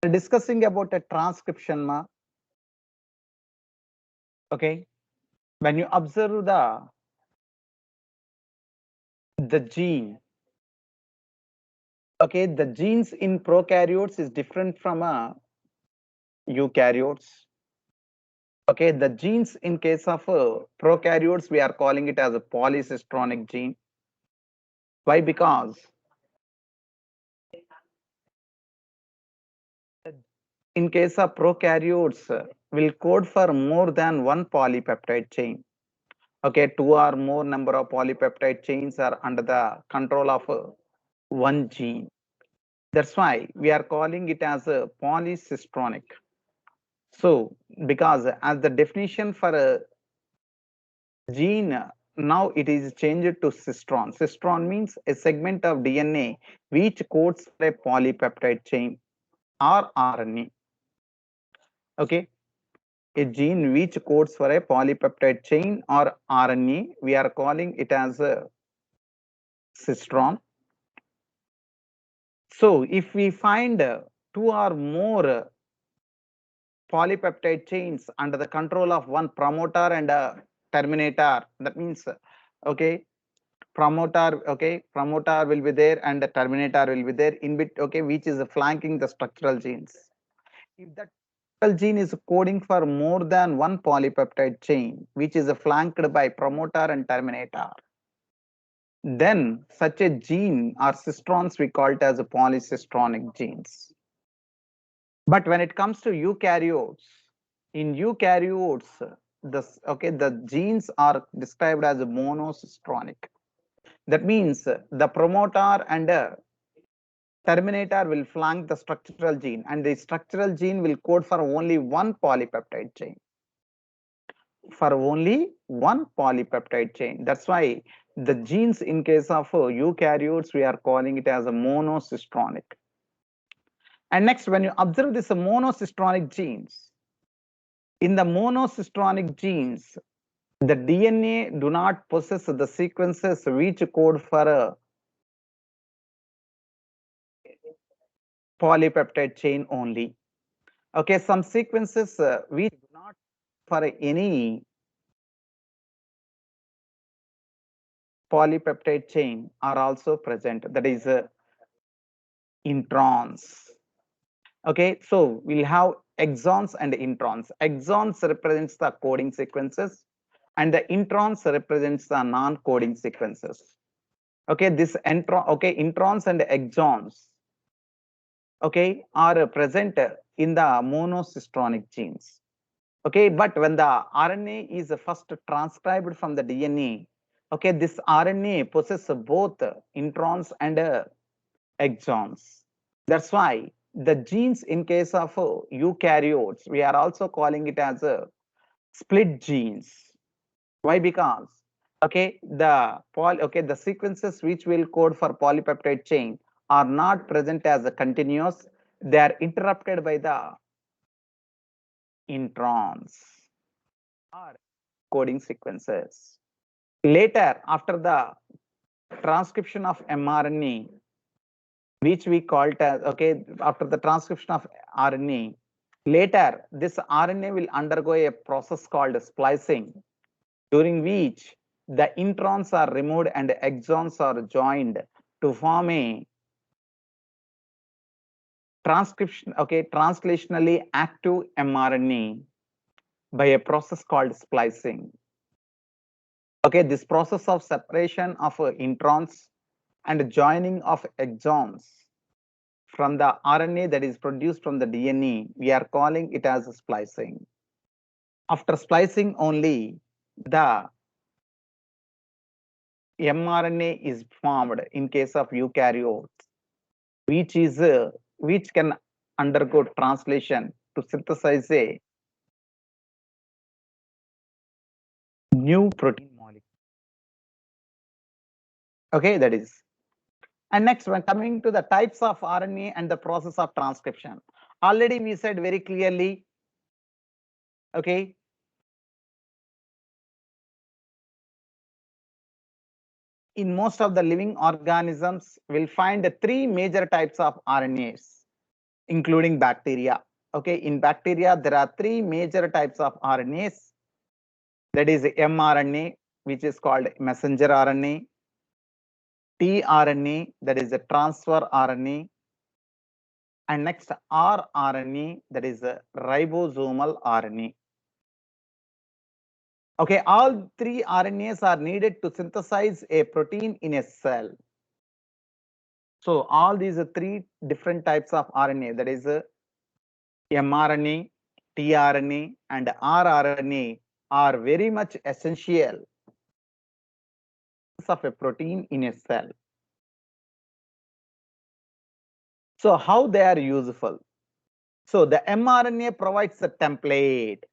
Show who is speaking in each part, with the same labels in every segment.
Speaker 1: Discussing about a transcription ma. Okay, when you observe the gene, okay, the genes in prokaryotes is different from eukaryotes. Okay, the genes in case of prokaryotes, we are calling it as a polycistronic gene. Why? Because in case of prokaryotes, will code for more than one polypeptide chain. Okay, two or more number of polypeptide chains are under the control of one gene. That's why we are calling it as a polycistronic. So, because as the definition for a gene, now it is changed to cistron. Cistron means a segment of DNA which codes for a polypeptide chain or RNA. Okay, a gene which codes for a polypeptide chain or RNA, we are calling it as a cistron. So, if we find two or more polypeptide chains under the control of one promoter and a terminator, that means, okay, promoter will be there and the terminator will be there in bit, okay, which is flanking the structural genes. If that structural gene is coding for more than one polypeptide chain which is flanked by promoter and terminator, then such a gene or cistrons we call it as a polycistronic genes. But when it comes to eukaryotes, in eukaryotes, the genes are described as monocistronic. That means the promoter and terminator will flank the structural gene, and the structural gene will code for only one polypeptide chain. For only one polypeptide chain. That's why the genes in case of eukaryotes, we are calling it as a monocistronic. And next, when you observe this monocistronic genes, in the monocistronic genes, the DNA do not possess the sequences which code for a polypeptide chain only. Okay, some sequences which do not for any polypeptide chain are also present. That is introns. Okay, so we'll have exons and introns. Exons represents the coding sequences, and the introns represents the non-coding sequences. Okay, introns and exons, okay, are present in the monocistronic genes. Okay, but when the RNA is first transcribed from the DNA, okay, this RNA possesses both introns and exons. That's why the genes in case of eukaryotes, we are also calling it as split genes. Why? Because the sequences which will code for polypeptide chain are not present as a continuous. They are interrupted by the introns or coding sequences. Later, after the transcription of mRNA, which we call it as, okay, after the transcription of RNA, later this RNA will undergo a process called splicing, during which the introns are removed and exons are joined to form a translationally active mRNA by a process called splicing. Okay, this process of separation of introns and joining of exons from the RNA that is produced from the DNA, we are calling it as splicing. After splicing only, the mRNA is formed in case of eukaryotes, which can undergo translation to synthesize a new protein molecule. Okay, that is. And next, when coming to the types of RNA and the process of transcription, already we said very clearly, okay, in most of the living organisms, we'll find three major types of RNAs. including bacteria. Okay, in bacteria, there are three major types of RNAs. That is mRNA, which is called messenger RNA, tRNA, that is a transfer RNA, and next rRNA, that is a ribosomal RNA. Okay, all three RNAs are needed to synthesize a protein in a cell. So all these are three different types of RNA, that is mRNA, tRNA, and rRNA are very much essential of a protein in a cell. So how they are useful? So the mRNA provides a template.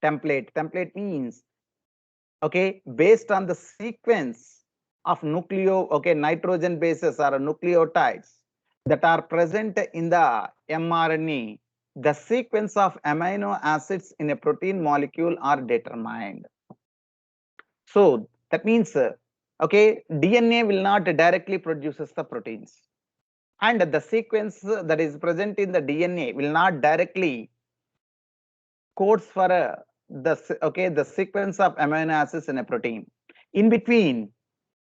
Speaker 1: Template means, okay, based on the sequence of nitrogen bases or nucleotides that are present in the mRNA, the sequence of amino acids in a protein molecule are determined. So that means, okay, DNA will not directly produces the proteins, and the sequence that is present in the DNA will not directly codes for the sequence of amino acids in a protein. In between,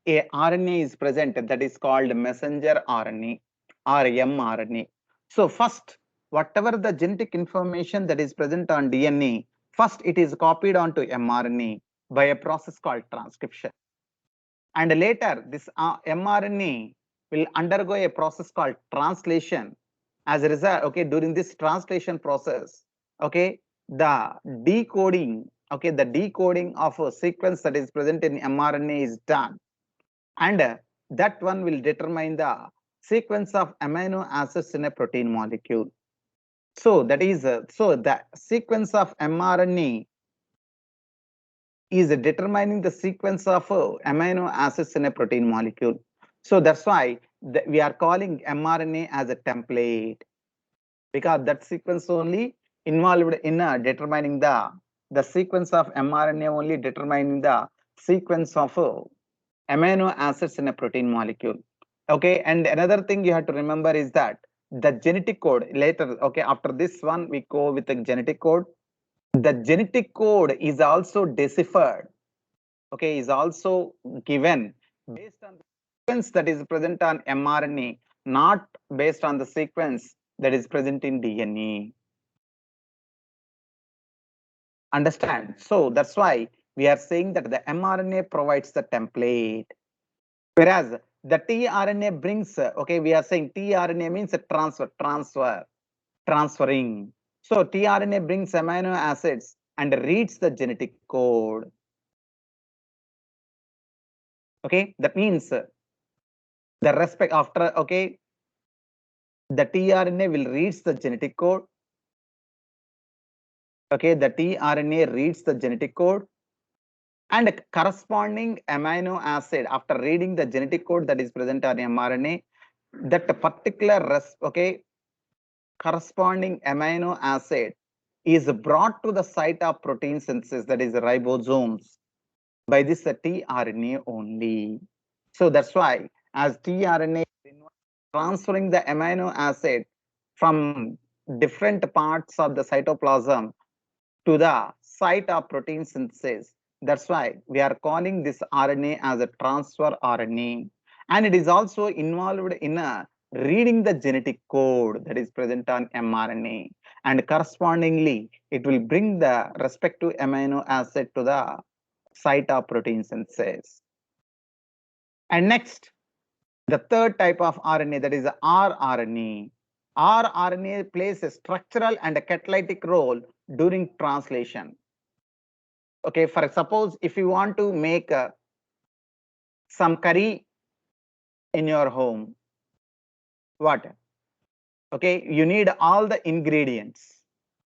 Speaker 1: a RNA is present that is called messenger RNA or mRNA. So first, whatever the genetic information that is present on DNA, first it is copied onto mRNA by a process called transcription. And later, this mRNA will undergo a process called translation. As a result, okay, during this translation process, okay, the decoding of a sequence that is present in mRNA is done, and that one will determine the sequence of amino acids in a protein molecule. So that is so the sequence of mRNA is determining the sequence of amino acids in a protein molecule. So that's why we are calling mRNA as a template, because that sequence only involved in determining the sequence of mRNA only determining the sequence of amino acids in a protein molecule. Okay, and another thing you have to remember is that the genetic code later, okay, after this one we go with the genetic code. The genetic code is also deciphered, okay, is also given based on the sequence that is present on mRNA, not based on the sequence that is present in DNA. Understand? So that's why we are saying that the mRNA provides the template, whereas the tRNA brings, okay, we are saying tRNA means a transferring. So tRNA brings amino acids and reads the genetic code. Okay, that means the respect after, okay, the tRNA will reads the genetic code. Okay, the tRNA reads the genetic code, and corresponding amino acid after reading the genetic code that is present on mRNA, that particular corresponding amino acid is brought to the site of protein synthesis, that is ribosomes, by this tRNA only. So that's why as tRNA transferring the amino acid from different parts of the cytoplasm to the site of protein synthesis. That's why we are calling this RNA as a transfer RNA. And it is also involved in reading the genetic code that is present on mRNA. And correspondingly, it will bring the respective amino acid to the site of protein synthesis. And next, the third type of RNA, that is rRNA. rRNA plays a structural and a catalytic role during translation. Okay, for suppose if you want to make some curry in your home, what? Okay, you need all the ingredients.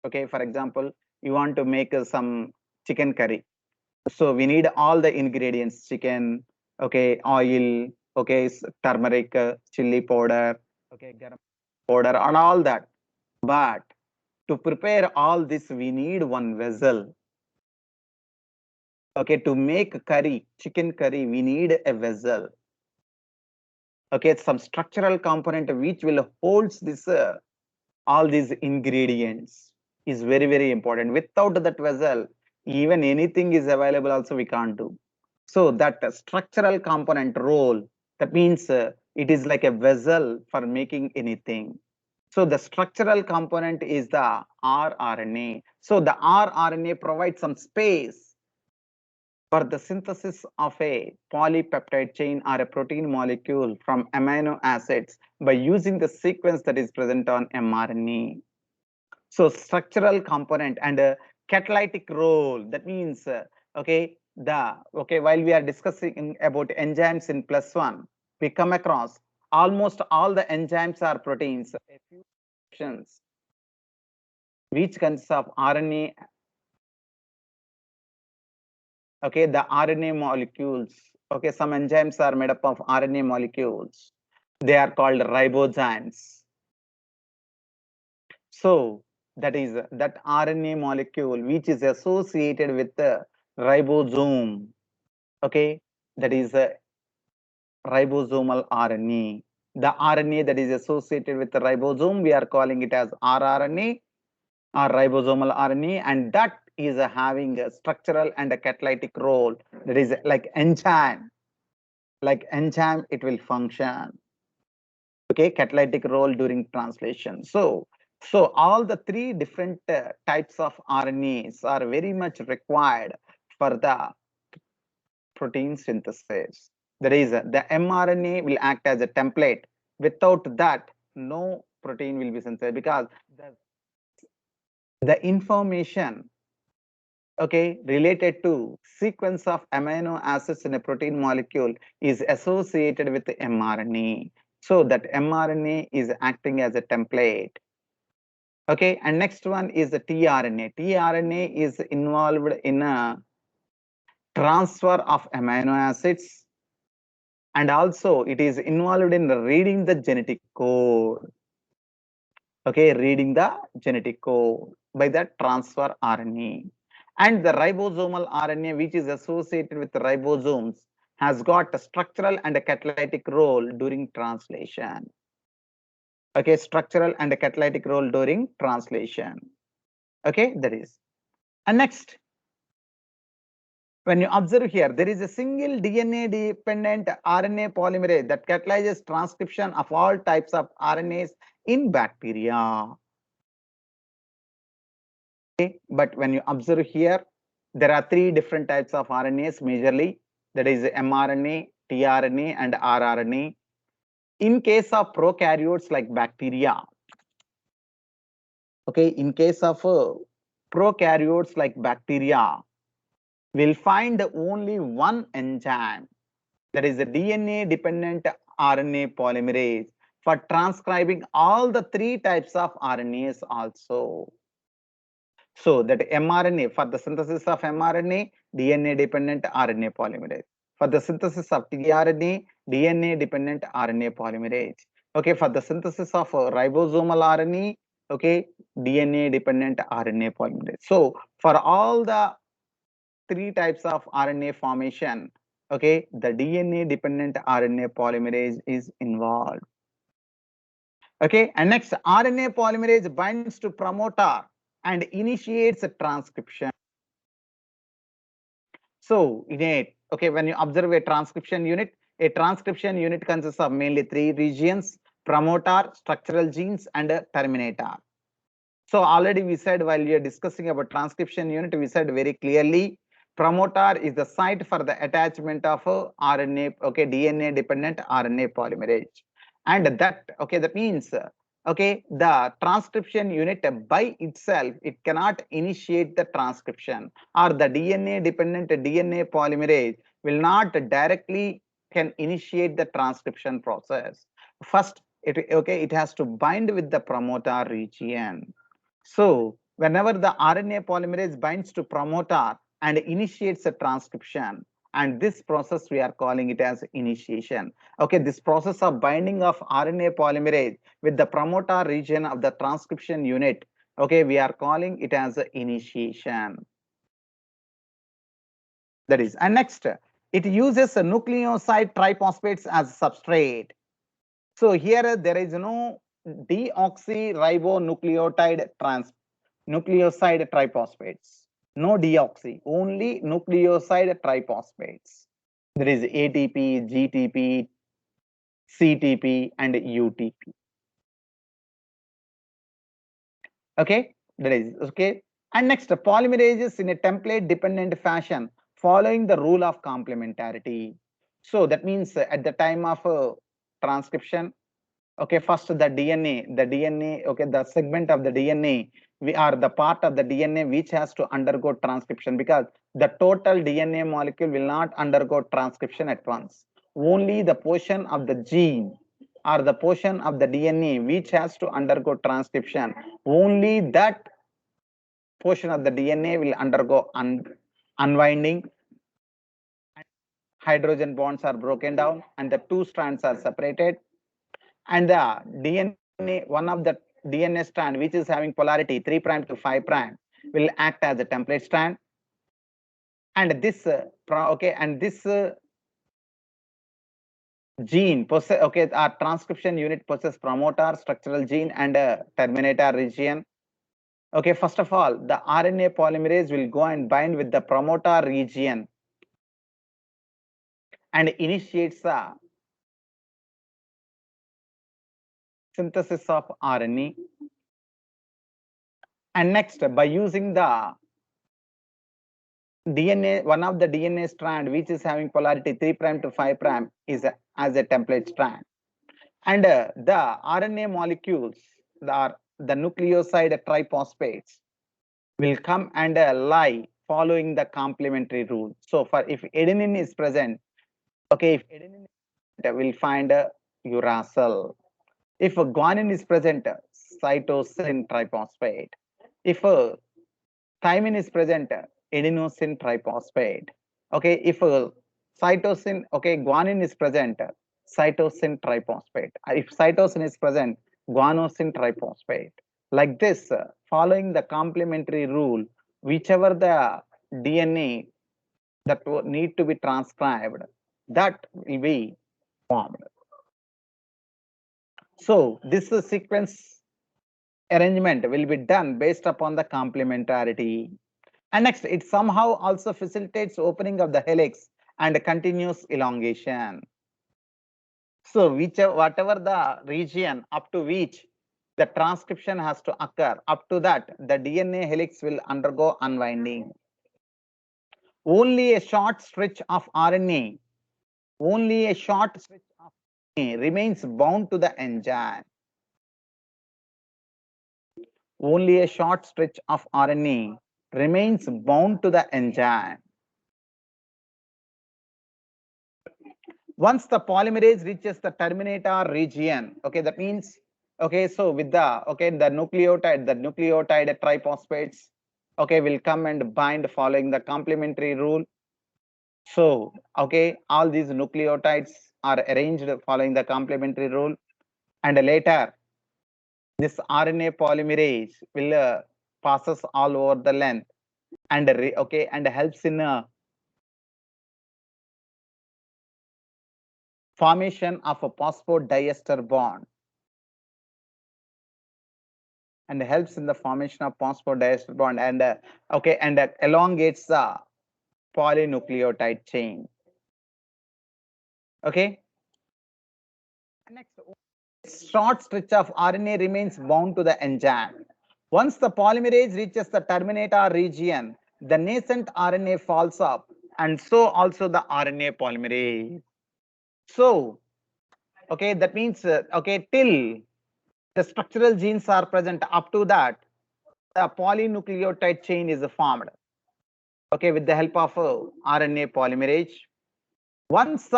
Speaker 1: Okay, for example, you want to make some chicken curry. So we need all the ingredients: chicken, okay, oil, okay, turmeric, chili powder, okay, garam powder, and all that. But to prepare all this, we need one vessel. Okay, to make curry, chicken curry, we need a vessel. Okay, some structural component which will holds this all these ingredients is very, very important. Without that vessel, even anything is available also we can't do. So that structural component role, that means it is like a vessel for making anything. So the structural component is the rRNA. So the rRNA provides some space for the synthesis of a polypeptide chain or a protein molecule from amino acids by using the sequence that is present on mRNA. So structural component and catalytic role, that means while we are discussing about enzymes in +1, we come across almost all the enzymes are proteins. A few exceptions which consists of RNA. Okay, the RNA molecules. Okay, some enzymes are made up of RNA molecules. They are called ribozymes. So that is that RNA molecule which is associated with the ribosome. Okay, that is a ribosomal RNA. The RNA that is associated with the ribosome, we are calling it as rRNA or ribosomal RNA, and that is having a structural and a catalytic role. That is like enzyme. Like enzyme, it will function. Okay, catalytic role during translation. So all the three different types of RNAs are very much required for the protein synthesis. There is the mRNA will act as a template. Without that, no protein will be synthesized because the information, okay, related to sequence of amino acids in a protein molecule is associated with the mRNA. So that mRNA is acting as a template. Okay, and next one is the tRNA. tRNA is involved in a transfer of amino acids, and also it is involved in reading the genetic code. Okay, reading the genetic code by the transfer RNA. And the ribosomal RNA, which is associated with the ribosomes, has got a structural and a catalytic role during translation. Okay, structural and a catalytic role during translation. Okay, that is. And next, when you observe here, there is a single DNA-dependent RNA polymerase that catalyzes transcription of all types of RNAs in bacteria. Okay, but when you observe here, there are three different types of RNAs majorly, that is mRNA, tRNA, and rRNA. In case of prokaryotes like bacteria, okay, in case of prokaryotes like bacteria, we'll find only one enzyme, that is a DNA dependent RNA polymerase for transcribing all the three types of RNAs also. So that mRNA, for the synthesis of mRNA, DNA dependent RNA polymerase. For the synthesis of tRNA, DNA dependent RNA polymerase. Okay, for the synthesis of ribosomal RNA, okay, DNA dependent RNA polymerase. So for all the three types of RNA formation, okay, the DNA dependent RNA polymerase is involved. Okay, and next, RNA polymerase binds to promoter and initiates a transcription. So okay, when you observe a transcription unit consists of mainly three regions: promoter, structural genes, and a terminator. So already we said, while we are discussing about transcription unit, we said very clearly promoter is the site for the attachment of RNA, okay, DNA dependent RNA polymerase. And that, okay, that means, okay, the transcription unit by itself, it cannot initiate the transcription, or the DNA dependent DNA polymerase will not directly can initiate the transcription process. First, it has to bind with the promoter region. So whenever the RNA polymerase binds to promoter and initiates a transcription, and this process we are calling it as initiation. Okay, this process of binding of RNA polymerase with the promoter region of the transcription unit, okay, we are calling it as initiation. That is, and next, it uses a nucleoside triphosphates as substrate. So here there is no deoxyribonucleotide nucleoside triphosphates. No deoxy, only nucleoside triphosphates. There is ATP, GTP, CTP, and UTP. Okay, that is okay. And next, polymerases in a template dependent fashion following the rule of complementarity. So that means at the time of transcription, okay, first the DNA, okay, the segment of the DNA, we are the part of the DNA which has to undergo transcription, because the total DNA molecule will not undergo transcription at once. Only the portion of the gene or the portion of the DNA which has to undergo transcription, only that portion of the DNA will undergo unwinding. Hydrogen bonds are broken down and the two strands are separated, and the DNA, one of the DNA strand which is having polarity 3' to 5' will act as a template strand, and this gene possess, okay, our transcription unit possess promoter, structural gene, and terminator region. Okay, first of all, the RNA polymerase will go and bind with the promoter region and initiates the synthesis of RNA. And next, by using the DNA, one of the DNA strand which is having polarity 3' to 5' is as a template strand. And the RNA molecules, the nucleoside triphosphates, will come and lie following the complementary rule. So for if adenine is present, okay, if adenine will find a uracil. If a guanine is present, cytosine triphosphate. If a thymine is present, adenosine triphosphate. Okay, if cytosine, okay, guanine is present, cytosine triphosphate. If cytosine is present, guanosine triphosphate. Like this, following the complementary rule, whichever the DNA that need to be transcribed, that will be formed. So this sequence arrangement will be done based upon the complementarity. And next, it somehow also facilitates opening of the helix and continuous elongation. So whatever the region up to which the transcription has to occur, up to that the DNA helix will undergo unwinding. Only a short stretch of RNA, only a short stretch of RNA remains bound to the enzyme. Only a short stretch of RNA remains bound to the enzyme. Once the polymerase reaches the terminator region, okay, that means, okay, so with the, okay, the nucleotide triphosphates, okay, will come and bind following the complementary rule. So, okay, all these nucleotides are arranged following the complementary rule, and later this RNA polymerase will passes all over the length and okay, and helps in formation of a phosphodiester bond, and helps in the formation of phosphodiester bond, and okay, and elongates the polynucleotide chain. Okay, next, short stretch of RNA remains bound to the enzyme. Once the polymerase reaches the terminator region, the nascent RNA falls up, and so also the RNA polymerase. So, okay, that means okay, till the structural genes are present, up to that the polynucleotide chain is formed, okay, with the help of RNA polymerase. Once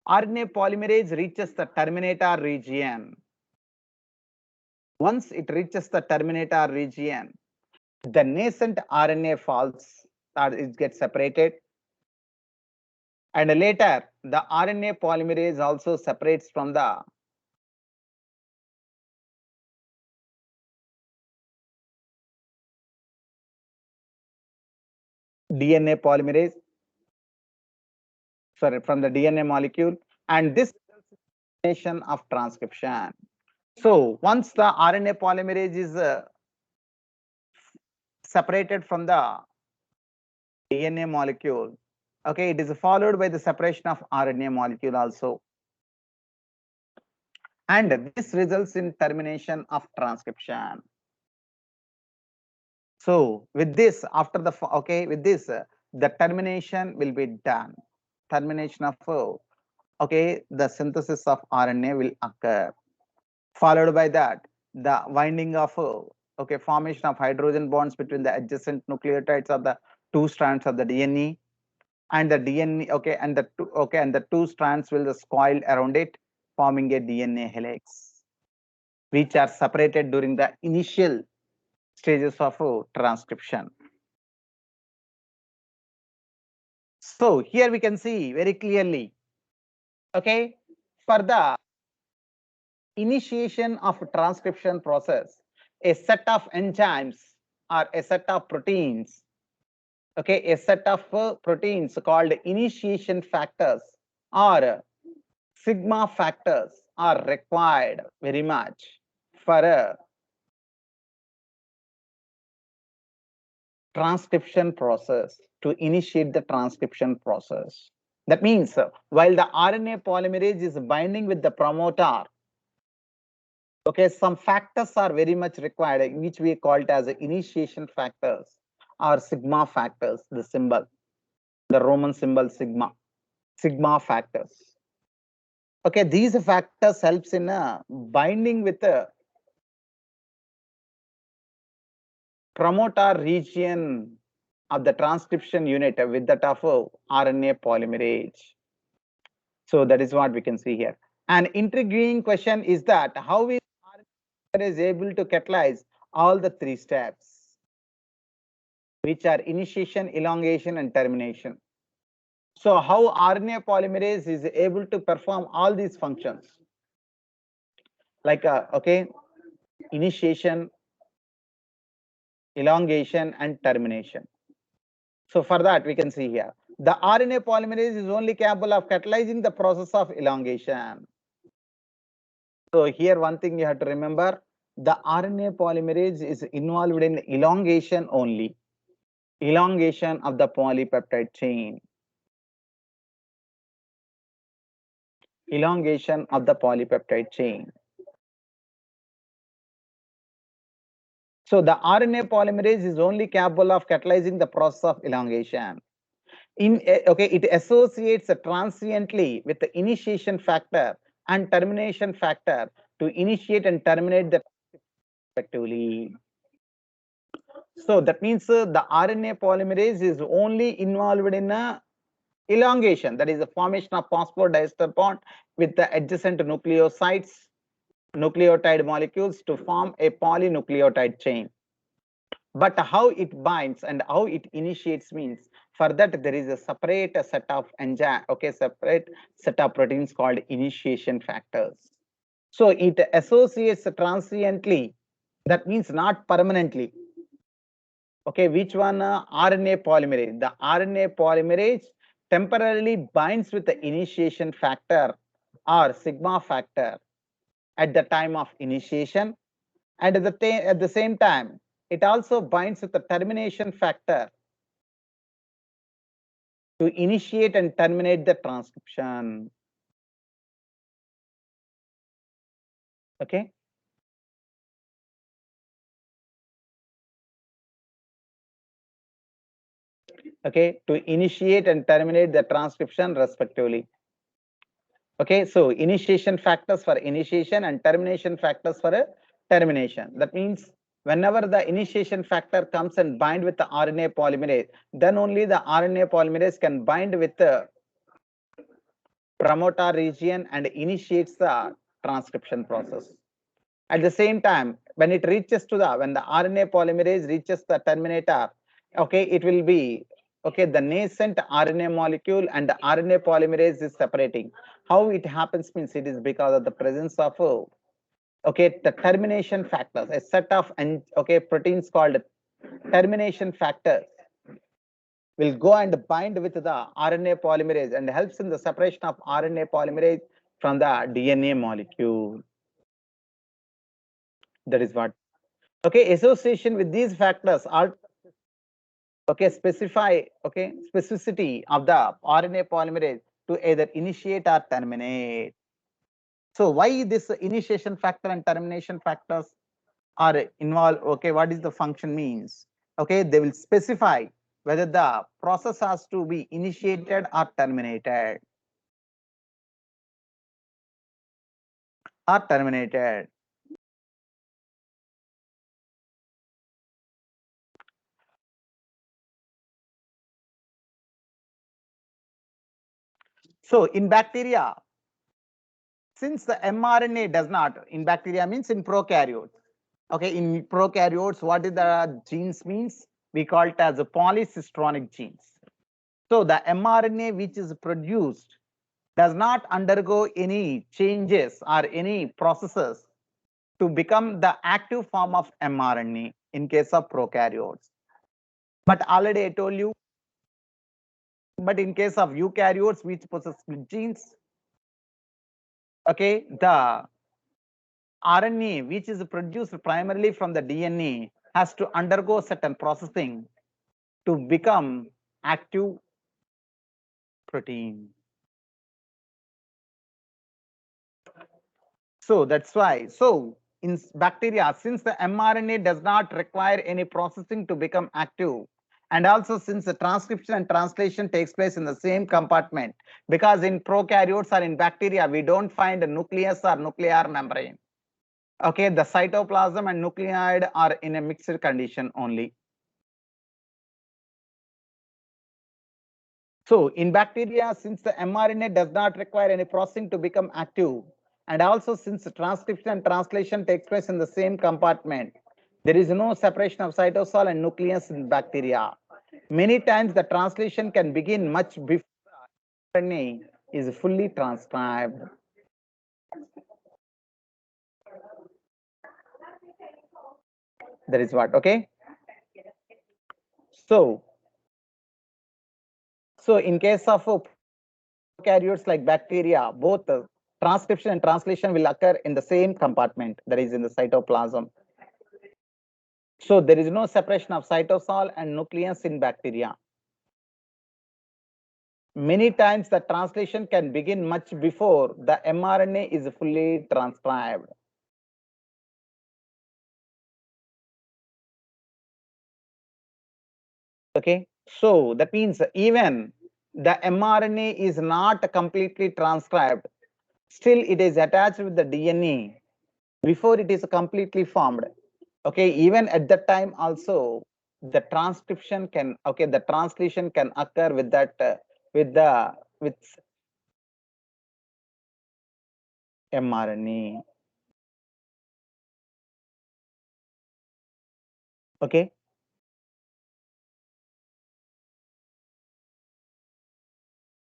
Speaker 1: RNA polymerase reaches the terminator region, once it reaches the terminator region, the nascent RNA falls, or it gets separated, and later the RNA polymerase also separates from the DNA polymerase, sorry, from the DNA molecule, and this termination of transcription. So once the RNA polymerase is separated from the DNA molecule, okay, it is followed by the separation of RNA molecule also, and this results in termination of transcription. So with this, after the okay, with this, the termination will be done. Termination of okay, the synthesis of RNA will occur. Followed by that, the winding of okay, formation of hydrogen bonds between the adjacent nucleotides of the two strands of the DNA, and the DNA, okay, and the two, okay, and the two strands will just coil around it, forming a DNA helix, which are separated during the initial stages of transcription. So here we can see very clearly, okay, for the initiation of transcription process, a set of enzymes or a set of proteins, okay, a set of proteins called initiation factors or sigma factors are required very much for a transcription process, to initiate the transcription process. That means while the RNA polymerase is binding with the promoter, okay, some factors are very much required, which we call it as initiation factors or sigma factors, the symbol, the Roman symbol sigma factors. Okay, these factors helps in binding with the promoter region of the transcription unit with that of RNA polymerase. So that is what we can see here. An intriguing question is that how is RNA is able to catalyze all the three steps, which are initiation, elongation, and termination. So how RNA polymerase is able to perform all these functions, like okay, initiation, elongation, and termination. So for that, we can see here, the RNA polymerase is only capable of catalyzing the process of elongation. So here one thing you have to remember, the RNA polymerase is involved in elongation only, elongation of the polypeptide chain, elongation of the polypeptide chain. So the RNA polymerase is only capable of catalyzing the process of elongation. Okay, it associates transiently with the initiation factor and termination factor to initiate and terminate the respectively. So that means the RNA polymerase is only involved in elongation, that is the formation of phosphodiester bond with the adjacent nucleosides, nucleotide molecules to form a polynucleotide chain. But how it binds and how it initiates means, for that there is a separate set of enzyme, okay, separate set of proteins called initiation factors. So it associates transiently, that means not permanently. Okay, which one? RNA polymerase. The RNA polymerase temporarily binds with the initiation factor or sigma factor at the time of initiation, and at the same time it also binds with the termination factor to initiate and terminate the transcription. Okay. Okay, to initiate and terminate the transcription respectively. Okay, so initiation factors for initiation and termination factors for a termination. That means whenever the initiation factor comes and bind with the RNA polymerase, then only the RNA polymerase can bind with the promoter region and initiates the transcription process. At the same time, when it reaches to the, when the RNA polymerase reaches the terminator, okay, it will be, okay, the nascent RNA molecule and the RNA polymerase is separating. How it happens means it is because of the presence of, okay, the termination factors, a set of, okay, proteins called termination factors. will go and bind with the RNA polymerase and helps in the separation of RNA polymerase from the DNA molecule. That is what. Okay, association with these factors are specify specificity of the RNA polymerase to either initiate or terminate. So why this initiation factor and termination factors are involved? Okay, what is the function means? Okay, they will specify whether the process has to be initiated or terminated. So in bacteria, since the mRNA does not, in bacteria means in prokaryotes. Okay, in prokaryotes, what is the genes means? We call it as a polycistronic genes. So the mRNA which is produced does not undergo any changes or any processes to become the active form of mRNA in case of prokaryotes. But already I told you, but in case of eukaryotes which possess split genes, okay, the RNA which is produced primarily from the DNA has to undergo certain processing to become active protein. So that's why. So in bacteria, since the mRNA does not require any processing to become active, and also since the transcription and translation takes place in the same compartment, because in prokaryotes or in bacteria, we don't find a nucleus or nuclear membrane. Okay, the cytoplasm and nucleoid are in a mixed condition only. So in bacteria, since the mRNA does not require any processing to become active, and also since the transcription and translation takes place in the same compartment, there is no separation of cytosol and nucleus in bacteria. Many times the translation can begin much before the RNA is fully transcribed. That is what, okay? So in case of prokaryotes like bacteria, both transcription and translation will occur in the same compartment, that is in the cytoplasm. So there is no separation of cytosol and nucleus in bacteria. Many times the translation can begin much before the mRNA is fully transcribed. Okay, so that means even the mRNA is not completely transcribed, still it is attached with the DNA before it is completely formed. Okay, even at that time also the transcription can, the translation can occur with that with mRNA. Okay,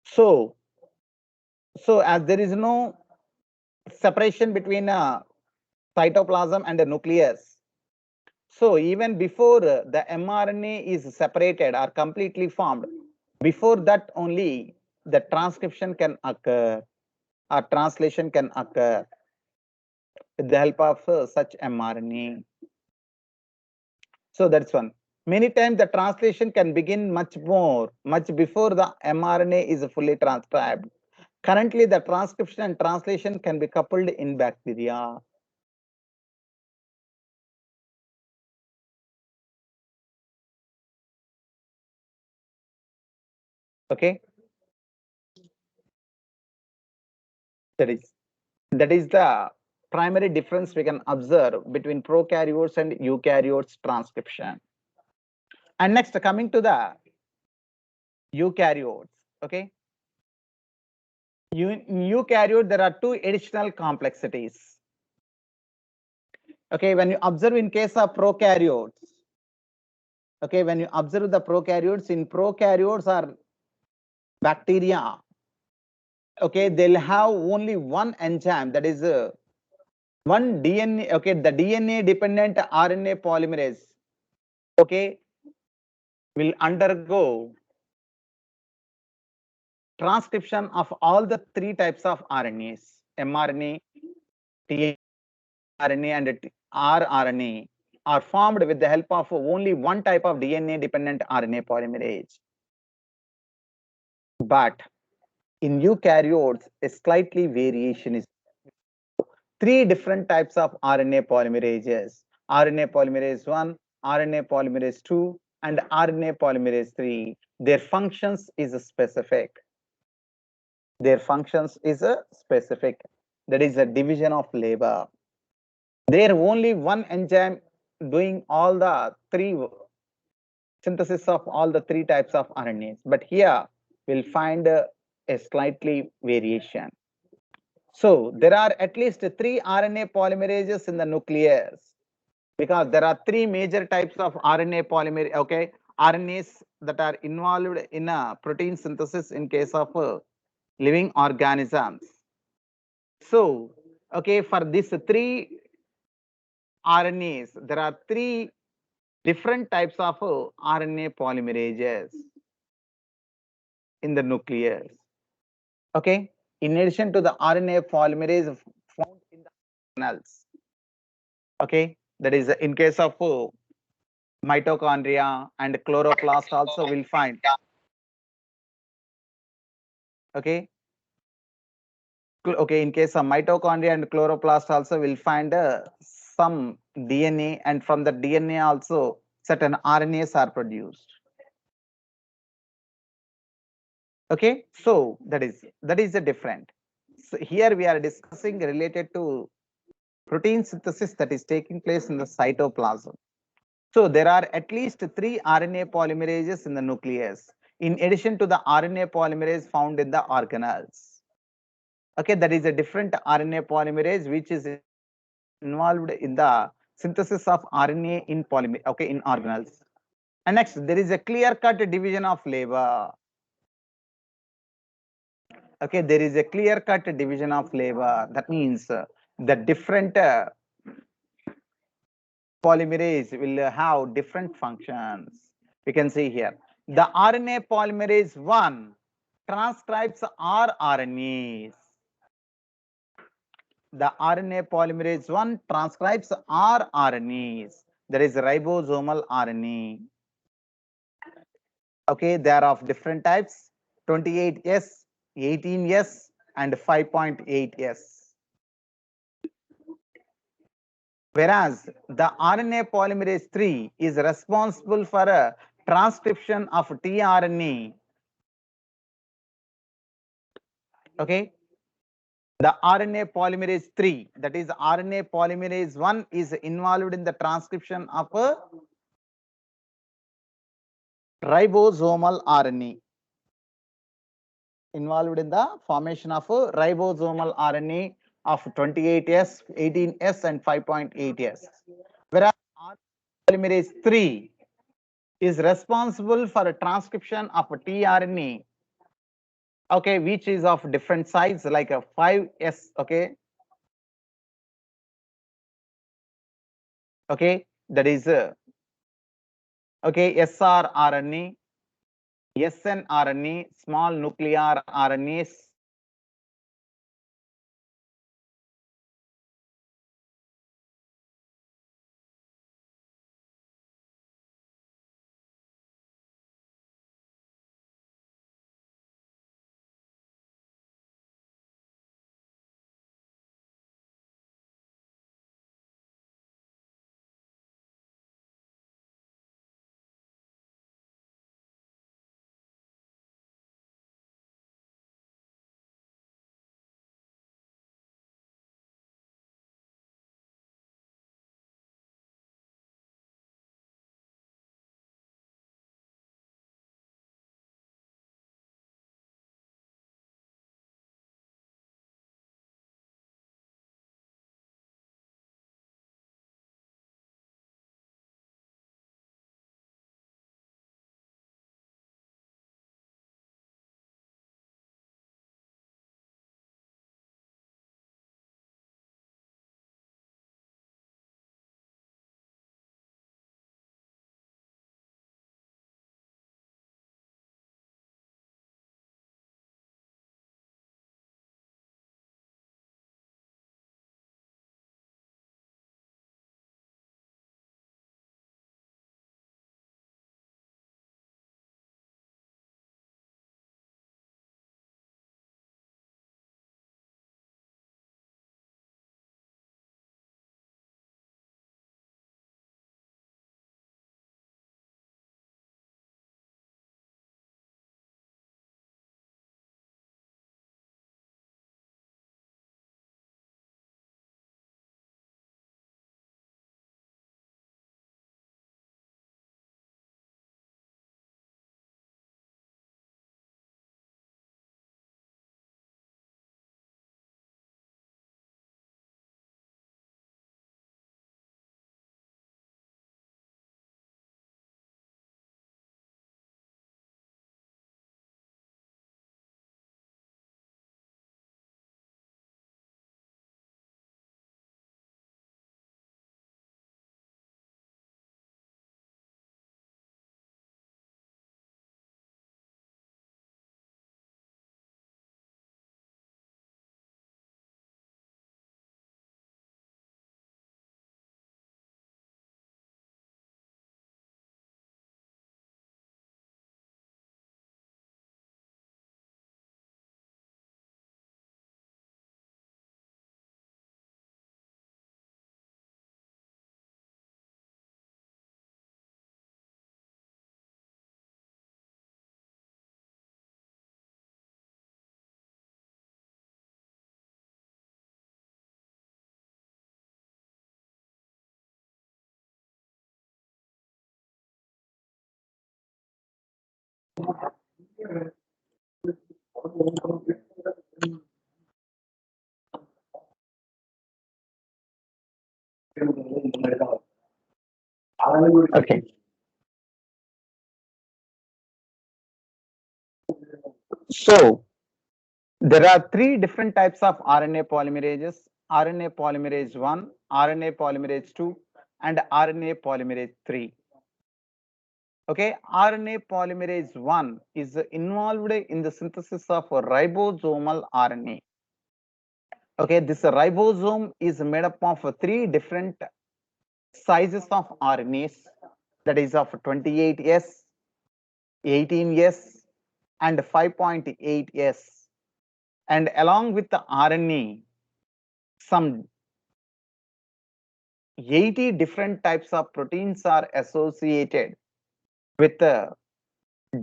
Speaker 1: so as there is no separation between a cytoplasm and a nucleus, so even before the mRNA is separated or completely formed, before that only the transcription can occur or translation can occur with the help of such mRNA. So that's one. Many times the translation can begin much before the mRNA is fully transcribed. Currently, the transcription and translation can be coupled in bacteria. Okay, that is the primary difference we can observe between prokaryotes and eukaryotes transcription. And next, coming to the eukaryotes. Okay, in eukaryote there are two additional complexities. Okay, when you observe in case of prokaryotes, okay, when you observe the prokaryotes, in prokaryotes or bacteria, okay, they'll have only one enzyme, that is one DNA, okay, the DNA dependent RNA polymerase, okay, will undergo transcription of all the three types of RNAs, mRNA, tRNA, and rRNA, are formed with the help of only one type of DNA-dependent RNA polymerase. But in eukaryotes, a slightly variation is three different types of RNA polymerases: RNA polymerase 1, RNA polymerase 2, and RNA polymerase 3. Their functions is specific. Their functions is a specific. That is a division of labor. There only one enzyme doing all the three synthesis of all the three types of RNAs. But here we'll find a slightly variation. So there are at least three RNA polymerases in the nucleus, because there are three major types of RNA polymerase. Okay, RNAs that are involved in a protein synthesis in case of living organisms. So, okay, for these three RNAs, there are three different types of RNA polymerases in the nucleus. Okay, in addition to the RNA polymerase found in the organelles. Okay, that is in case of mitochondria and chloroplast also will find. Okay, okay, in case of mitochondria and chloroplast also will find some DNA, and from the DNA also certain RNAs are produced. Okay, so that is a different. So here we are discussing related to protein synthesis that is taking place in the cytoplasm. So there are at least three RNA polymerases in the nucleus, in addition to the RNA polymerase found in the organelles. Okay, that is a different RNA polymerase which is involved in the synthesis of RNA in polymer, okay, in organelles. And next, there is a clear-cut division of labor. Okay, there is a clear-cut division of labor. That means the different polymerase will have different functions. You can see here. The RNA polymerase 1 transcribes rRNAs. The RNA polymerase 1 transcribes rRNAs. That is ribosomal RNA. Okay, they are of different types: 28S, 18S, and 5.8S. Whereas the RNA polymerase 3 is responsible for a transcription of tRNA. Okay, the RNA polymerase 3, that is RNA polymerase 1, is involved in the transcription of a ribosomal RNA. Involved in the formation of a ribosomal RNA of 28S, 18S, and 5.8S. Whereas polymerase 3 is responsible for a transcription of a tRNA, okay, which is of different size, like a 5S, okay, okay, that is okay, srRNA, snRNA, small nuclear RNAs, Okay. So there are three different types of RNA polymerases: RNA polymerase 1, RNA polymerase 2, and RNA polymerase 3. Okay, RNA polymerase 1 is involved in the synthesis of ribosomal RNA. Okay, this ribosome is made up of three different sizes of RNAs, that is of 28S, 18S, and 5.8S. And along with the RNA, some 80 different types of proteins are associated with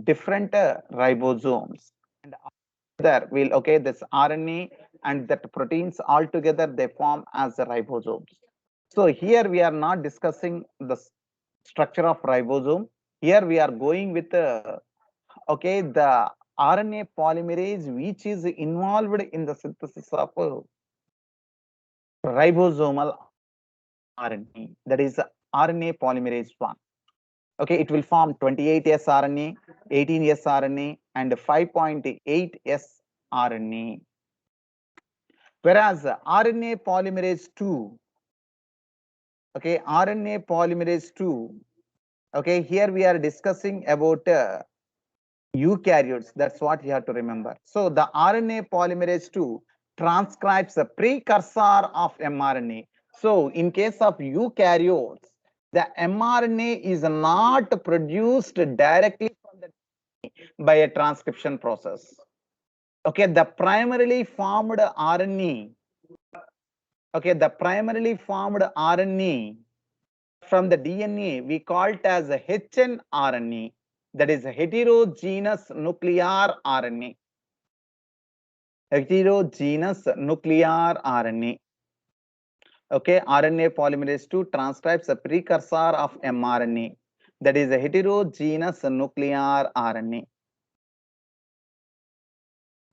Speaker 1: different ribosomes. And there will, okay, this RNA and that proteins all together they form as the ribosomes. So here we are not discussing the structure of ribosome. Here we are going with okay, the RNA polymerase which is involved in the synthesis of ribosomal RNA, that is RNA polymerase 1. Okay, it will form 28S RNA, 18S RNA, and 5.8S RNA. Whereas RNA polymerase 2, okay, RNA polymerase 2, okay, here we are discussing about eukaryotes. That's what you have to remember. So the RNA polymerase 2 transcribes the precursor of mRNA. So in case of eukaryotes, the mRNA is not produced directly from the by a transcription process. Okay, the primarily formed RNA, okay, the primarily formed RNA from the DNA, we call it as a hnRNA, that is a heterogeneous nuclear RNA. Heterogeneous nuclear RNA. Okay, RNA polymerase 2 transcribes a precursor of mRNA, that is a heterogeneous nuclear RNA.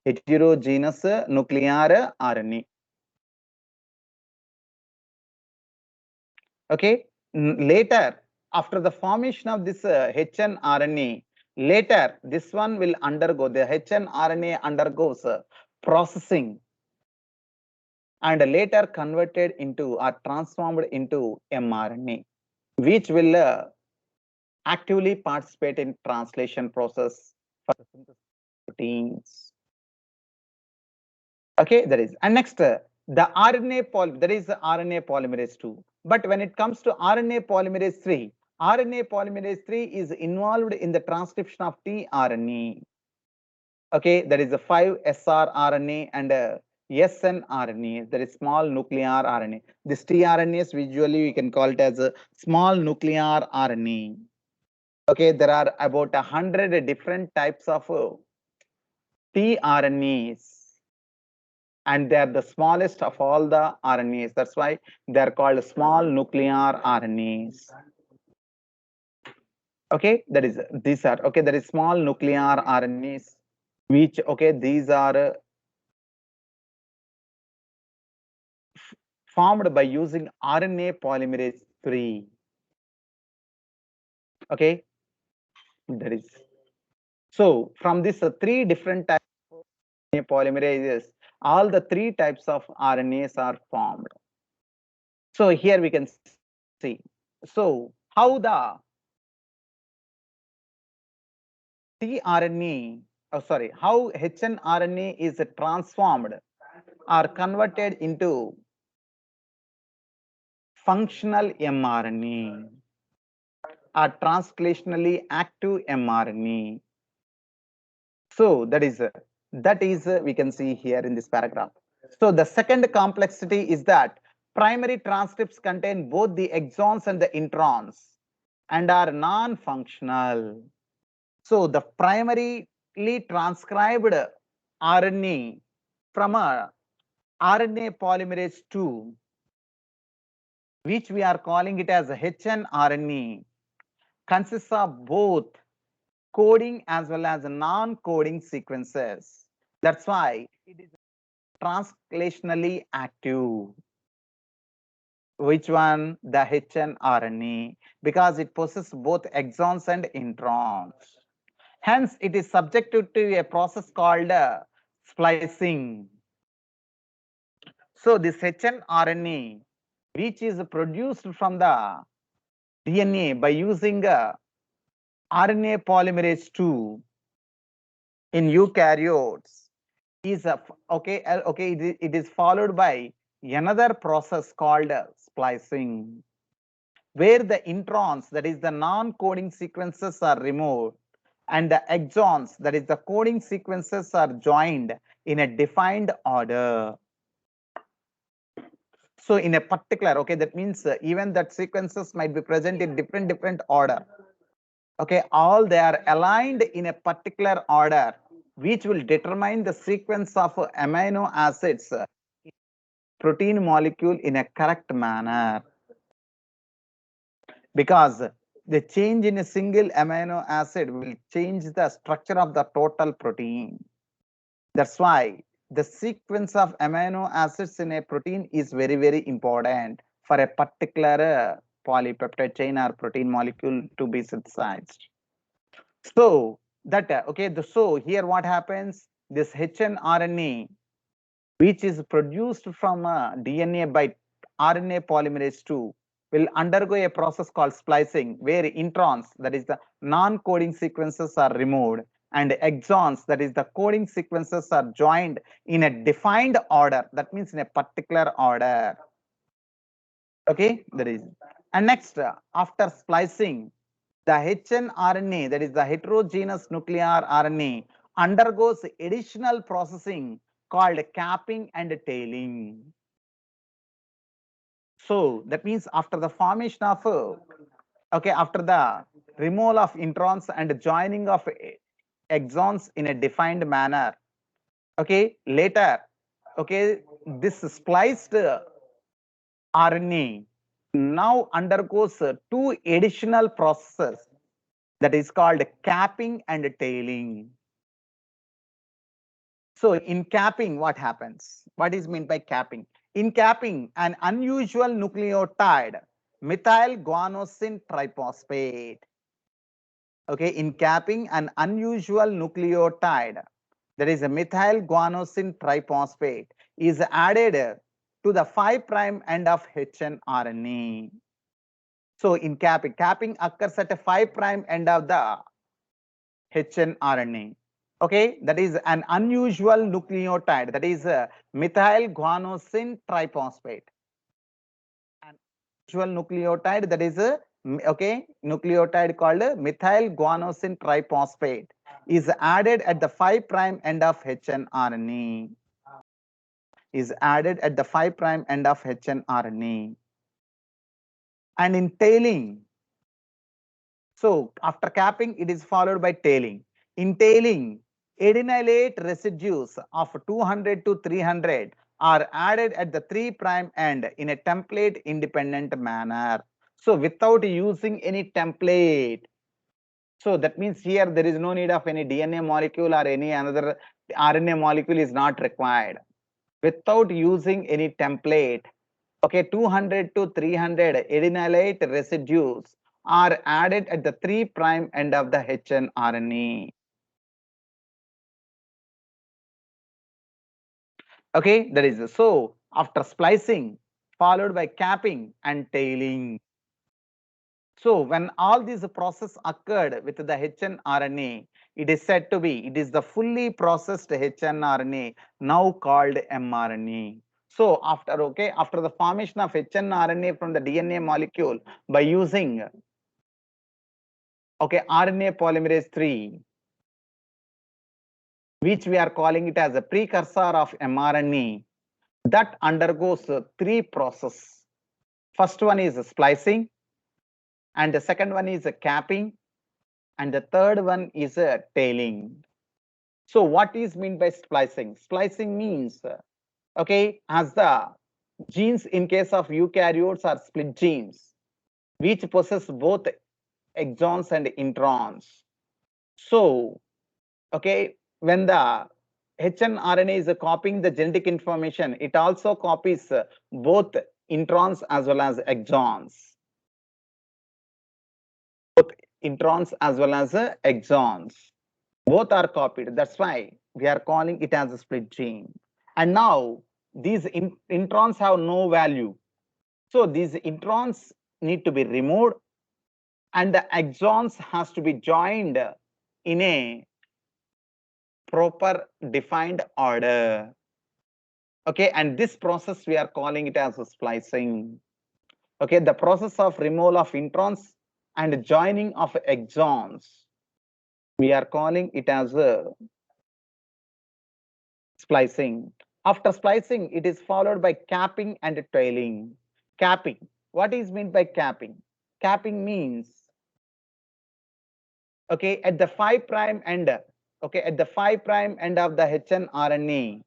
Speaker 1: Heterogeneous nuclear RNA. Okay, later after the formation of this hnRNA, later this one will undergo, the hnRNA undergoes processing and later converted into or transformed into mRNA, which will actively participate in translation process for the synthesis of proteins. Okay, that is. And next, the that is the RNA polymerase 2. But when it comes to RNA polymerase 3, RNA polymerase 3 is involved in the transcription of tRNA. Okay, that is a 5 srRNA and snRNA, that is small nuclear RNA. This tRNAs visually we can call it as a small nuclear RNA. Okay, there are about 100 different types of tRNAs. And they are the smallest of all the RNAs. That's why they are called small nuclear RNAs. Okay, that is these are okay. That is small nuclear RNAs, which okay these are formed by using RNA polymerase 3. Okay, that is so from this three different types of RNA polymerases, all the three types of RNAs are formed. So here we can see. So how the tRNA, how hnRNA is transformed or converted into functional mRNA or translationally active mRNA. So that is we can see here in this paragraph. So the second complexity is that primary transcripts contain both the exons and the introns and are non-functional. So the primarily transcribed RNA from a RNA polymerase 2, which we are calling it as a hnRNA, consists of both coding as well as non-coding sequences. That's why it is translationally active. Which one? The hnRNA, because it possesses both exons and introns. Hence, it is subjected to a process called splicing. So, this hnRNA, which is produced from the DNA by using RNA polymerase 2 in eukaryotes, is okay. It is followed by another process called splicing, where the introns, that is the non-coding sequences, are removed and the exons, that is the coding sequences, are joined in a defined order. So in a particular, okay, that means even that sequences might be present in different order. Okay, all they are aligned in a particular order, which will determine the sequence of amino acids protein molecule in a correct manner, because the change in a single amino acid will change the structure of the total protein. That's why the sequence of amino acids in a protein is very important for a particular polypeptide chain or protein molecule to be synthesized. So that so here what happens, this hnRNA, which is produced from DNA by RNA polymerase 2, will undergo a process called splicing, where introns, that is the non-coding sequences, are removed and exons, that is the coding sequences, are joined in a defined order. That means in a particular order. Okay, that is. And next, after splicing, the hnRNA, that is the heterogeneous nuclear RNA, undergoes additional processing called capping and tailing. So that means after the formation of after the removal of introns and joining of exons in a defined manner, later, this spliced RNA now undergoes two additional processes, that is called capping and tailing. So in capping, what happens? What is meant by capping? In capping, an unusual nucleotide, methyl guanosine triphosphate. Okay, in capping, an unusual nucleotide, that is a methyl guanosine triphosphate, is added to the 5' end of hnRNA. So in capping occurs at a 5' end of the hnRNA. Okay, that is an unusual nucleotide, that is methyl guanosine triphosphate. An unusual nucleotide, that is nucleotide called methyl guanosine triphosphate, is added at the 5' end of hnRNA. Is added at the 5' end of hnRNA. And in tailing, so after capping, it is followed by tailing. In tailing, adenylate residues of 200 to 300 are added at the 3' end in a template independent manner. So without using any template. So that means here there is no need of any DNA molecule or any another RNA molecule is not required. Without using any template, 200 to 300 adenylate residues are added at the 3' end of the hnRNA. Okay, that is so after splicing, followed by capping and tailing. So when all these process occurred with the hnRNA, it is said to be, it is the fully processed hnRNA, now called mRNA. So after the formation of hnRNA from the DNA molecule by using RNA polymerase 3, which we are calling it as a precursor of mRNA, that undergoes three processes. First one is splicing, and the second one is capping, and the third one is tailing. So what is meant by splicing? Splicing means, as the genes in case of eukaryotes are split genes, which possess both exons and introns. So, when the hnRNA is copying the genetic information, it also copies both introns as well as exons. Both introns as well as exons. Both are copied. That's why we are calling it as a split gene. And now these introns have no value. So these introns need to be removed and the exons has to be joined in a proper defined order. Okay, and this process we are calling it as splicing. Okay, the process of removal of introns and joining of exons, we are calling it as splicing. After splicing, it is followed by capping and tailing. Capping. What is meant by capping? Capping means, okay, at the 5' end, okay, at the 5' end of the hnRNA,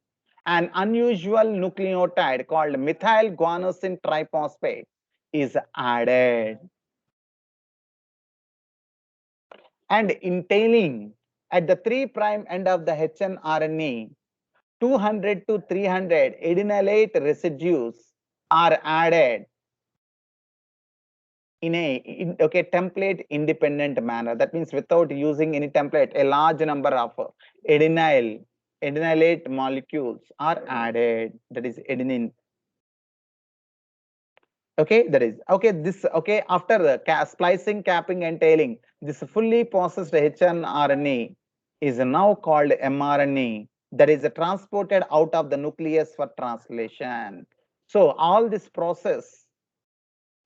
Speaker 1: an unusual nucleotide called methyl guanosine triphosphate is added. And in tailing, at the 3' end of the hnRNA, 200 to 300 adenylate residues are added in a template independent manner. That means without using any template, a large number of adenylate molecules are added. That is adenine. Okay, that is okay. This okay after the splicing, capping, and tailing, this fully processed hnRNA is now called mRNA. That is transported out of the nucleus for translation. So all this process,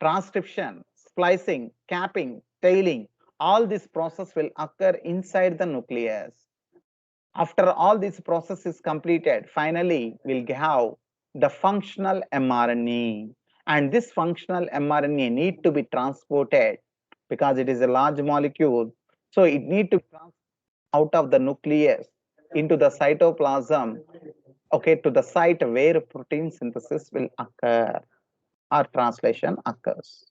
Speaker 1: transcription, splicing, capping, tailing, all this process will occur inside the nucleus. After all this process is completed, finally we'll have the functional mRNA. And this functional mRNA need to be transported because it is a large molecule. So it need to be out of the nucleus into the cytoplasm, okay, to the site where protein synthesis will occur or translation occurs.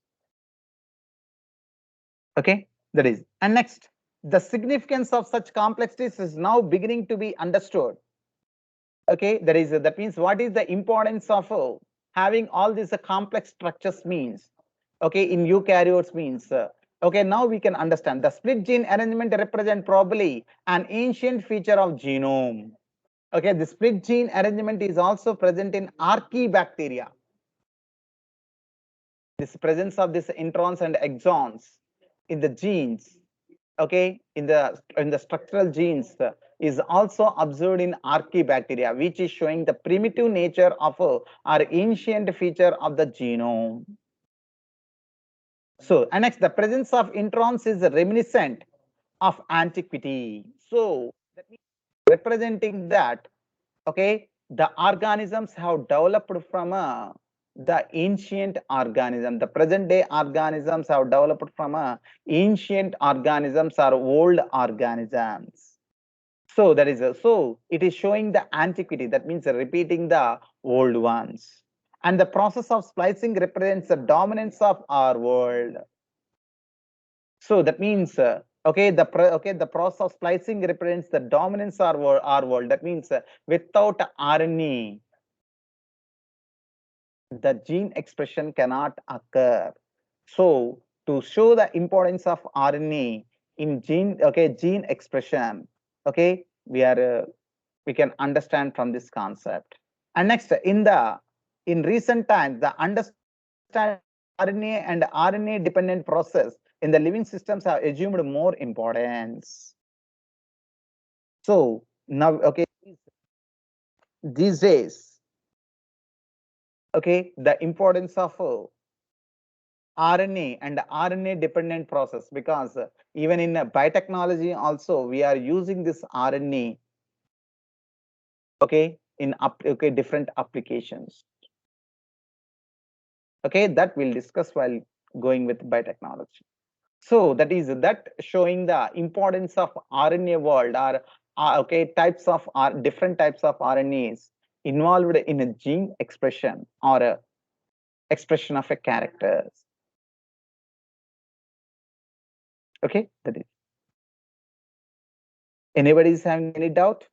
Speaker 1: Okay, that is. And next, the significance of such complexities is now beginning to be understood. Okay, that means what is the importance of having all these complex structures means. Okay, in eukaryotes means. Okay, now we can understand the split gene arrangement represent probably an ancient feature of genome. Okay, the split gene arrangement is also present in archaebacteria. This presence of these introns and exons in the genes, okay, in the structural genes is also observed in archaebacteria, which is showing the primitive nature of or ancient feature of the genome. So, and next, the presence of introns is reminiscent of antiquity. So, that means representing that, okay, the organisms have developed from the ancient organism. The present day organisms have developed from ancient organisms or old organisms. So that is so it is showing the antiquity. That means repeating the old ones. And the process of splicing represents the dominance of our world. So that means okay, the process of splicing represents the dominance of our world. That means without RNA, the gene expression cannot occur. So to show the importance of RNA in gene expression, okay, we can understand from this concept. And next, in recent times, the understanding RNA and RNA dependent process in the living systems have assumed more importance. So now, okay, these days, okay, the importance of RNA and RNA dependent process, because even in biotechnology also we are using this RNA, okay, in different applications. Okay, that we'll discuss while going with biotechnology. So that is that showing the importance of RNA world or okay, different types of RNAs involved in a gene expression or a expression of a characters. Okay, that is. Anybody is having any doubt?